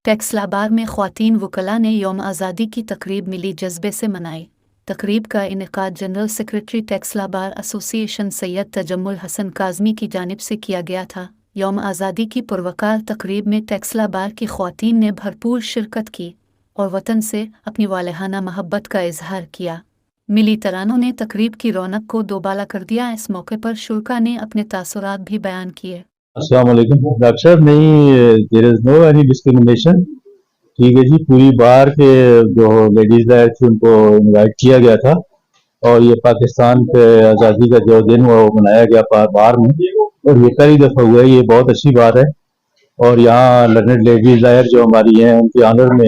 टेक्सला बार में ख्वातीन वकला ने यौम आज़ादी की तकरीब मिली जज्बे से मनाई। तकरीब का इनेकाद general secretary Taxila bar association Syed Tajammul Hasan Kazmi की जानिब से किया गया था। यौम आज़ादी की पुरवकार तकरीब में टेक्सला बार की ख्वातीन ने भरपूर शिरकत की और वतन से अपनी वालहाना मोहब्बत का इजहार किया। मिली तरानों ने तकरीब की रौनक को दोबाला कर दिया। इस मौके पर शुरका ने अपने तासुरात भी बयान किए। अस्सलाम वालेकुम डॉक्टर साहब, नहीं there is no any discrimination. ठीक है जी, पूरी बार के जो लेडीज लायर थी उनको इनवाइट किया गया था और ये पाकिस्तान के आज़ादी का जो दिन वो मनाया गया बार में, और ये पहली दफ़ा हुआ है। ये बहुत अच्छी बात है। और यहाँ लर्नेड लेडीज लायर जो हमारी हैं उनके ऑनर में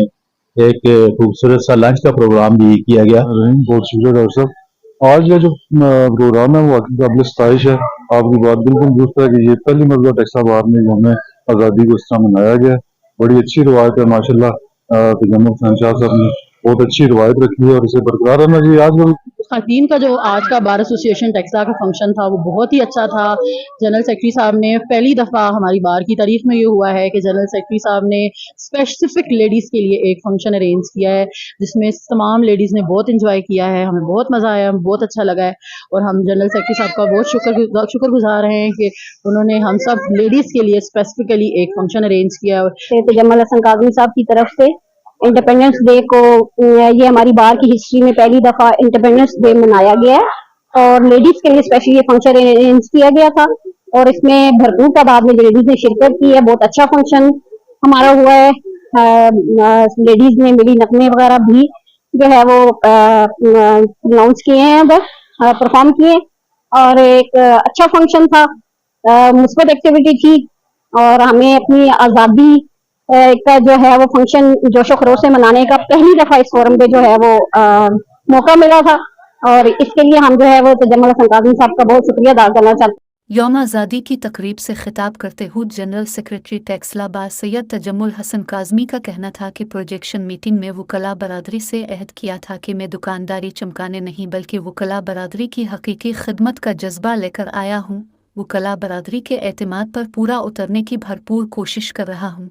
एक खूबसूरत सा लंच का प्रोग्राम भी किया गया। बहुत शुक्रिया डॉक्टर साहब। आज का जो प्रोग्राम है वो वाकई काबिल सताइश है। आपकी बात बिल्कुल दुरुस्त है कि ये पहली मरतबा टेक्सला बार में जो हमें आज़ादी को इस तरह मनाया गया है। बड़ी अच्छी रवायत है माशाल्लाह। तजम्मुल हसन शाह साहब ने बहुत अच्छी रवायत रखी है और इसे बरकरार रहना चाहिए। आजकल खातन का जो आज का बार एसोसिएशन टेक्सला का फंक्शन था वो बहुत ही अच्छा था। जनरल सेक्रेटरी साहब ने पहली दफ़ा हमारी बार की तारीख में ये हुआ है कि जनरल सेक्रेटरी साहब ने स्पेसिफिक लेडीज़ के लिए एक फंक्शन अरेंज किया है जिसमें तमाम लेडीज़ ने बहुत इंजॉय किया है। हमें बहुत मज़ा आया, हमें बहुत अच्छा लगा है और हम जनरल सेक्रेटरी साहब का बहुत शुक्रगुजार हैं कि उन्होंने हम सब लेडीज़ के लिए स्पेसिफिकली एक फंक्शन अरेंज किया है। तजम्मुल हसन काज़मी साहब की तरफ से इंडिपेंडेंस डे को, ये हमारी बार की हिस्ट्री में पहली दफा इंडिपेंडेंस डे मनाया गया है और लेडीज के लिए स्पेशली ये फंक्शन अरेंज किया गया था और इसमें भरपूर तादाद में लेडीज ने शिरकत की है। बहुत अच्छा फंक्शन हमारा हुआ है। लेडीज ने मिली नगमे वगैरह भी जो है वो अनाउंस किए हैं, परफॉर्म किए और एक अच्छा फंक्शन था। मुस्बत एक्टिविटी थी और हमें अपनी आज़ादी का जो है वो फंक्शन जोशो खरोश से मनाने का पहली दफा इस फोरम पे जो है वो मौका मिला था और इसके लिए हम जो है वो तजम्मुल हसन काज़मी साहब का बहुत शुक्रिया अदा करना चाहते हैं। यौम आज़ादी की तकरीब से खिताब करते हुए जनरल सेक्रेटरी टेक्सला बार सैयद तजम्मुल हसन काज़मी का कहना था कि प्रोजेक्शन मीटिंग में वकला बरादरी से अहद किया था कि मैं दुकानदारी चमकाने नहीं बल्कि वकला बरादरी की हकीकी खिदमत का जज्बा लेकर आया हूँ। वकला बरादरी के एतमाद पर पूरा उतरने की भरपूर कोशिश कर रहा हूँ।